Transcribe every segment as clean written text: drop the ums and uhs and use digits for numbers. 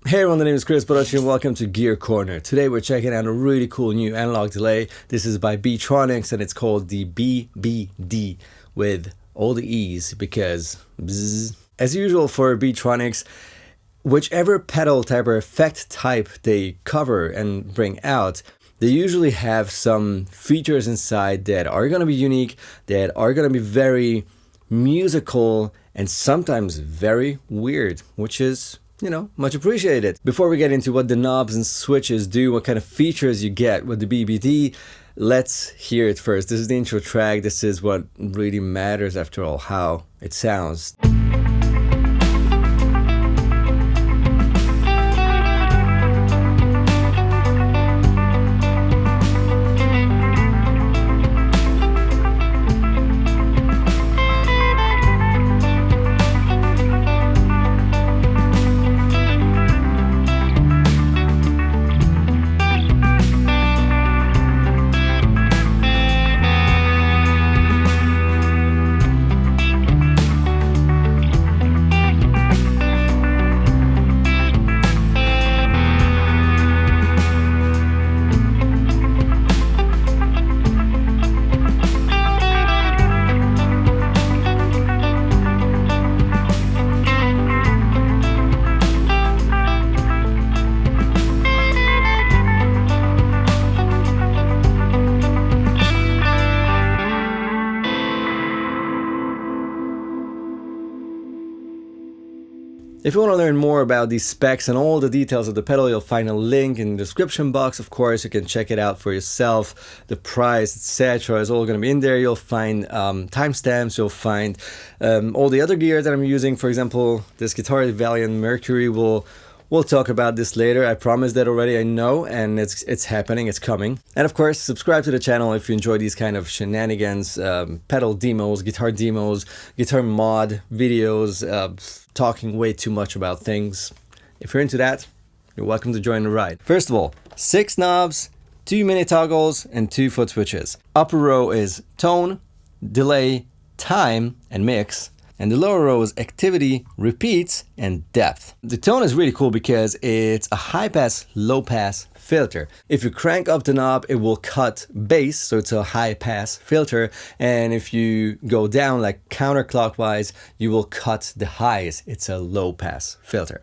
Hey everyone, my name is Kris and welcome to Gear Corner. Today we're checking out a really cool new analog delay. This is by Beetronics and it's called the BBD with all the E's because bzzz. As usual for Beetronics, whichever pedal type or effect type they cover and bring out, they usually have some features inside that are going to be unique, that are going to be very musical and sometimes very weird, which is, much appreciated. Before we get into what the knobs and switches do, what kind of features you get with the BBD, let's hear it first. This is the intro track. This is what really matters after all, how it sounds. If you want to learn more about these specs and all the details of the pedal, you'll find a link in the description box. Of course, you can check it out for yourself. The price, etc. is all going to be in there. You'll find timestamps. You'll find all the other gear that I'm using. For example, this guitar, the Valiant Mercury, We'll talk about this later. I promised that already, I know, and it's happening, it's coming. And of course, subscribe to the channel if you enjoy these kind of shenanigans, pedal demos, guitar mod videos, talking way too much about things. If you're into that, you're welcome to join the ride. First of all, 6 knobs, 2 mini toggles, and 2 foot switches. Upper row is tone, delay, time, and mix. And the lower row is activity, repeats, and depth. The tone is really cool because it's a high pass, low pass filter. If you crank up the knob, it will cut bass, so it's a high pass filter. And if you go down like counterclockwise, you will cut the highs. It's a low pass filter.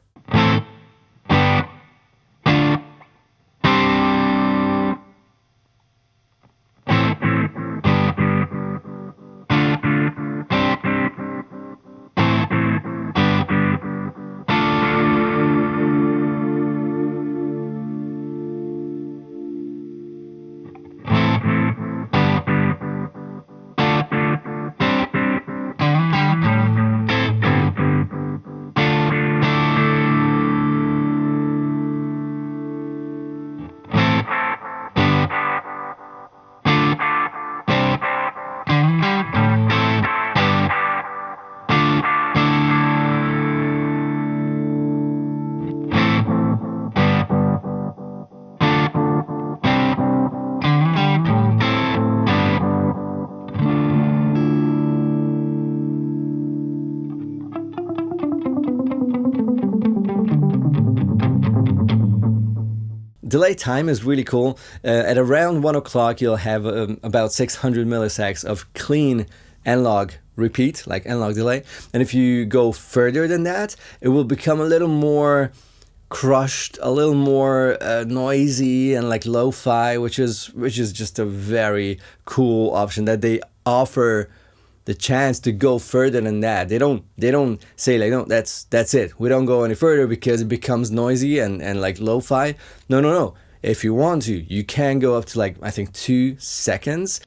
Delay time is really cool. At around 1 o'clock, you'll have about 600 milliseconds of clean analog repeat, like analog delay. And if you go further than that, it will become a little more crushed, a little more noisy and like lo-fi, which is just a very cool option that they offer. The chance to go further than that. They don't say like, no, that's it. We don't go any further because it becomes noisy and like lo-fi. No. If you want to, you can go up to like, I think 2 seconds.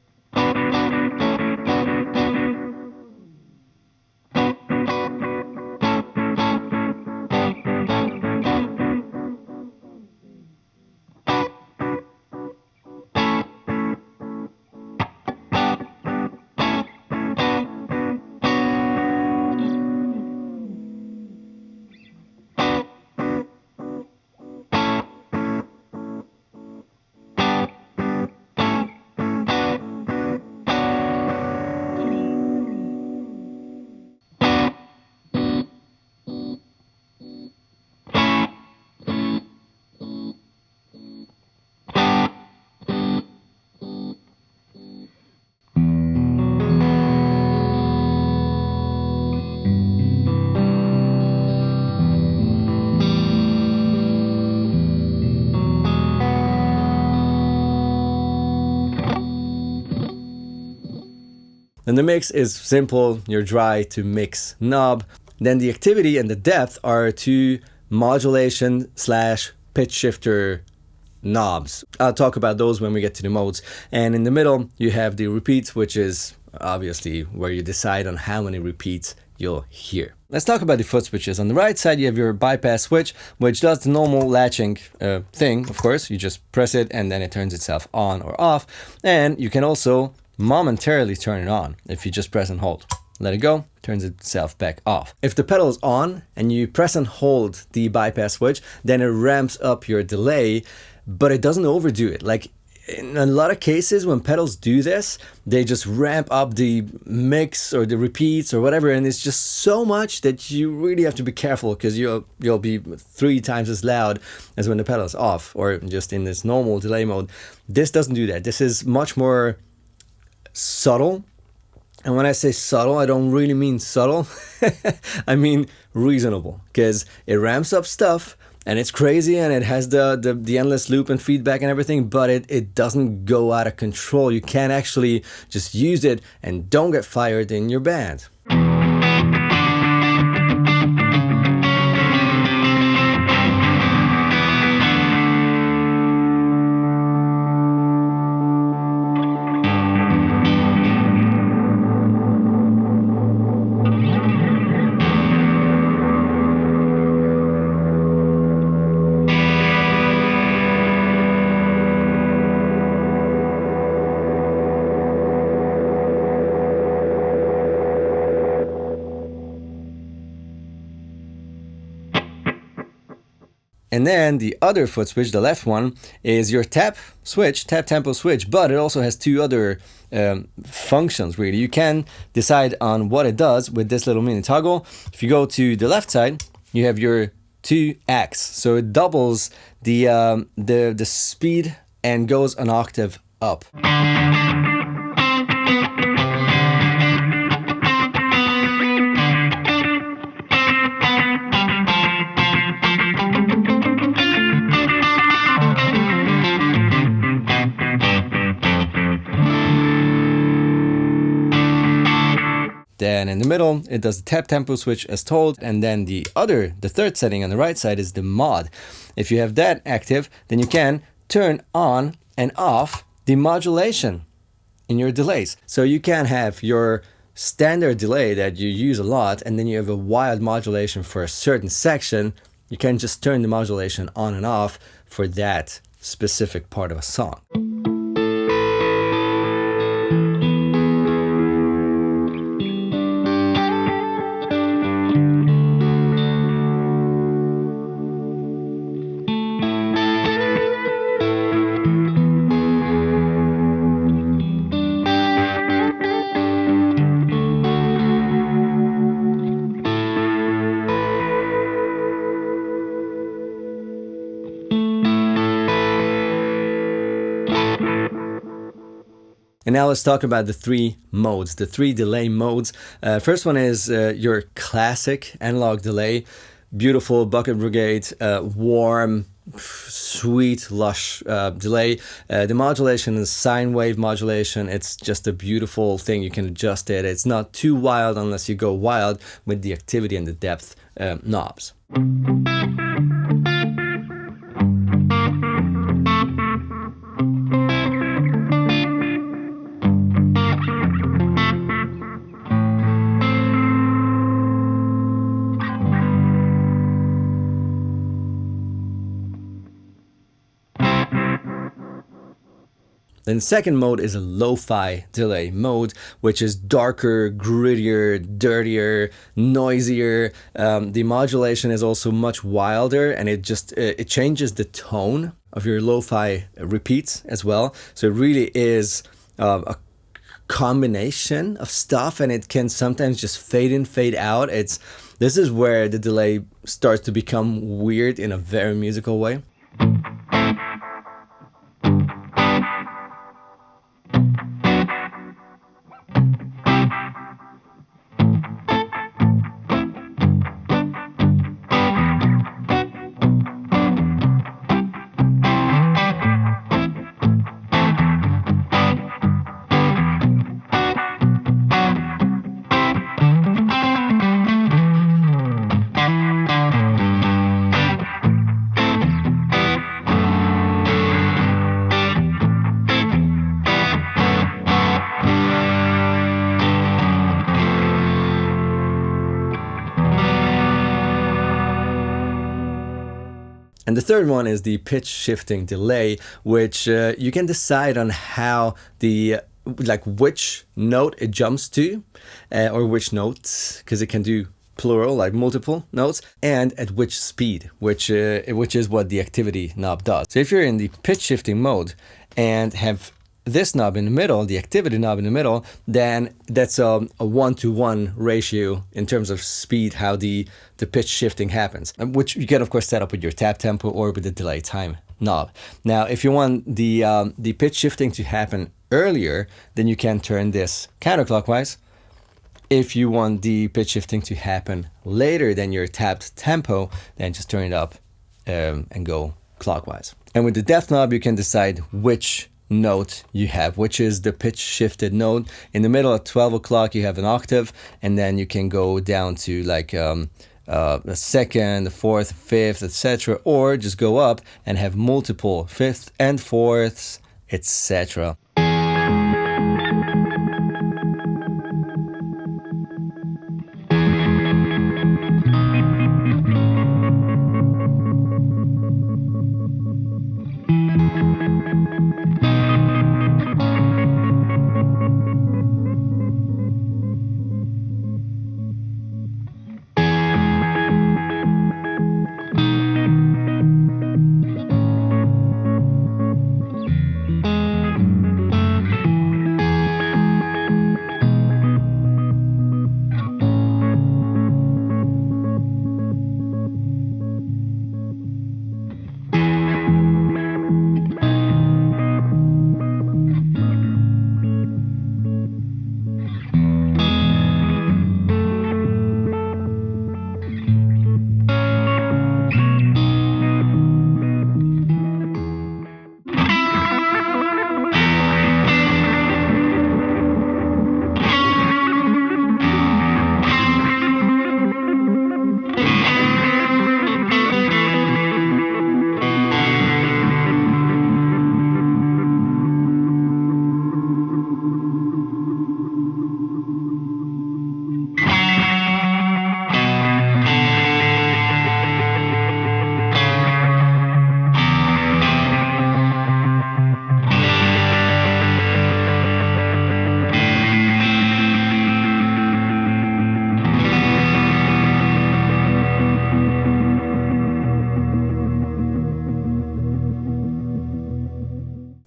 And the mix is simple, your dry to mix knob. Then the activity and the depth are two modulation / pitch shifter knobs. I'll talk about those when we get to the modes. And in the middle, you have the repeats, which is obviously where you decide on how many repeats you'll hear. Let's talk about the foot switches. On the right side, you have your bypass switch, which does the normal latching thing, of course. You just press it and then it turns itself on or off. And you can also momentarily turn it on if you just press and hold. Let it go, turns itself back off. If the pedal is on and you press and hold the bypass switch, then it ramps up your delay, but it doesn't overdo it. Like in a lot of cases when pedals do this, they just ramp up the mix or the repeats or whatever, and it's just so much that you really have to be careful, because you'll be 3 times as loud as when the pedal is off or just in this normal delay mode. This doesn't do that. This is much more subtle. And when I say subtle, I don't really mean subtle. I mean reasonable, because it ramps up stuff and it's crazy and it has the endless loop and feedback and everything, but it doesn't go out of control. You can actually just use it and don't get fired in your band. And then the other foot switch, the left one, is your tap tempo switch, but it also has 2 other functions really. You can decide on what it does with this little mini toggle. If you go to the left side, you have your 2x, so it doubles the speed and goes an octave up. Then in the middle, it does the tap tempo switch as told. And then the third setting on the right side is the mod. If you have that active, then you can turn on and off the modulation in your delays. So you can have your standard delay that you use a lot, and then you have a wild modulation for a certain section. You can just turn the modulation on and off for that specific part of a song. And now let's talk about the 3 modes, the 3 delay modes. First one is your classic analog delay, beautiful bucket brigade, warm, sweet, lush delay. The modulation is sine wave modulation. It's just a beautiful thing. You can adjust it. It's not too wild unless you go wild with the activity and the depth knobs. Then the second mode is a lo-fi delay mode, which is darker, grittier, dirtier, noisier. The modulation is also much wilder, and it changes the tone of your lo-fi repeats as well. So it really is a combination of stuff, and it can sometimes just fade in, fade out. This is where the delay starts to become weird in a very musical way. And the third one is the pitch shifting delay, which you can decide on how which note it jumps to, or which notes, because it can do plural, like multiple notes, and at which speed, which is what the activity knob does. So if you're in the pitch shifting mode and have this knob in the middle, the activity knob in the middle, then that's a 1-to-1 ratio in terms of speed, how the pitch shifting happens, which you can of course set up with your tap tempo or with the delay time knob. Now, if you want the pitch shifting to happen earlier, then you can turn this counterclockwise. If you want the pitch shifting to happen later than your tapped tempo, then just turn it up and go clockwise. And with the depth knob, you can decide which note you have, which is the pitch shifted note. In the middle at 12 o'clock, you have an octave, and then you can go down to like a second, a fourth, fifth, etc., or just go up and have multiple fifth and fourths, etc.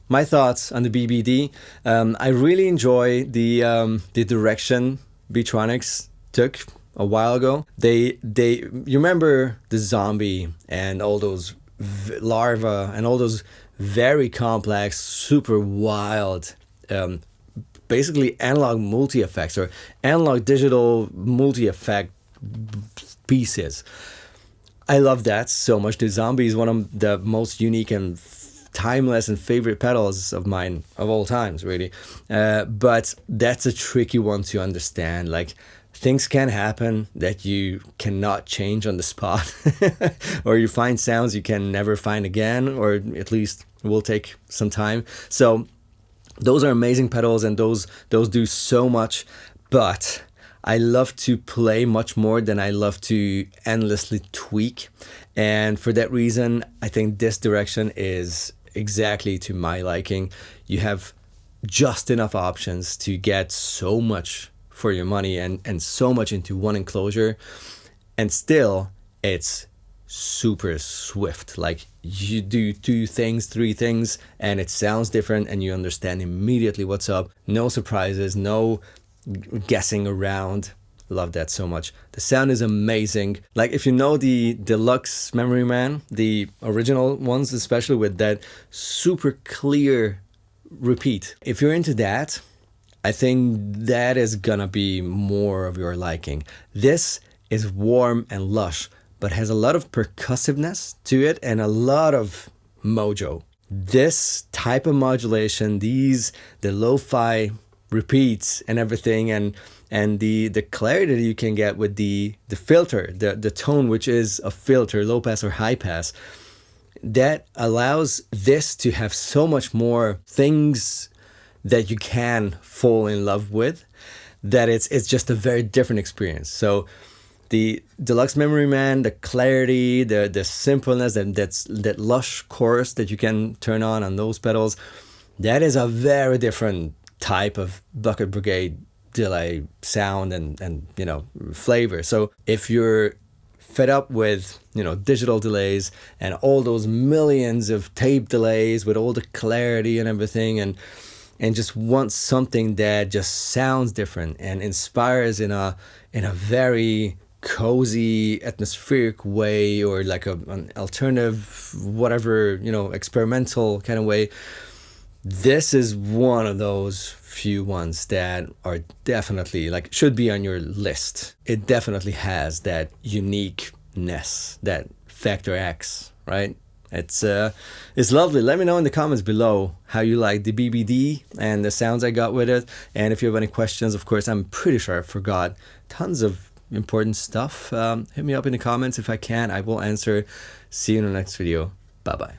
My thoughts on the BBD. I really enjoy the direction Beetronics took a while ago. You remember the zombie and all those larvae and all those very complex, super wild, basically analog multi-effects or analog digital multi-effect pieces. I love that so much. The zombie is one of the most unique and timeless and favorite pedals of mine of all times, really. But that's a tricky one to understand. Like, things can happen that you cannot change on the spot, or you find sounds you can never find again, or at least will take some time. So those are amazing pedals, and those do so much. But I love to play much more than I love to endlessly tweak. And for that reason, I think this direction is exactly to my liking. You have just enough options to get so much for your money and so much into one enclosure, and still it's super swift. Like, you do 2 things, 3 things, and it sounds different, and you understand immediately what's up. No surprises, no guessing around. Love that so much. The sound is amazing. Like, if you know the deluxe Memory Man, the original ones, especially with that super clear repeat, if you're into that, I think that is gonna be more of your liking. This is warm and lush, but has a lot of percussiveness to it and a lot of mojo. This type of modulation, the lo-fi repeats and everything, and the clarity that you can get with the filter, the tone, which is a filter, low pass or high pass, that allows this to have so much more things that you can fall in love with, that it's just a very different experience. So The Deluxe Memory Man, the clarity, the simpleness, and that lush chorus that you can turn on those pedals, that is a very different type of Bucket Brigade delay sound and you know, flavor. So if you're fed up with, you know, digital delays and all those millions of tape delays with all the clarity and everything, and just want something that just sounds different and inspires in a very cozy, atmospheric way, or like an alternative, whatever, you know, experimental kind of way, this is one of those few ones that are definitely, like, should be on your list. It definitely has that uniqueness, that factor X, right? It's lovely. Let me know in the comments below how you like the BBD and the sounds I got with it. And if you have any questions, of course, I'm pretty sure I forgot tons of important stuff. Hit me up in the comments. If I can, I will answer. See you in the next video. Bye-bye.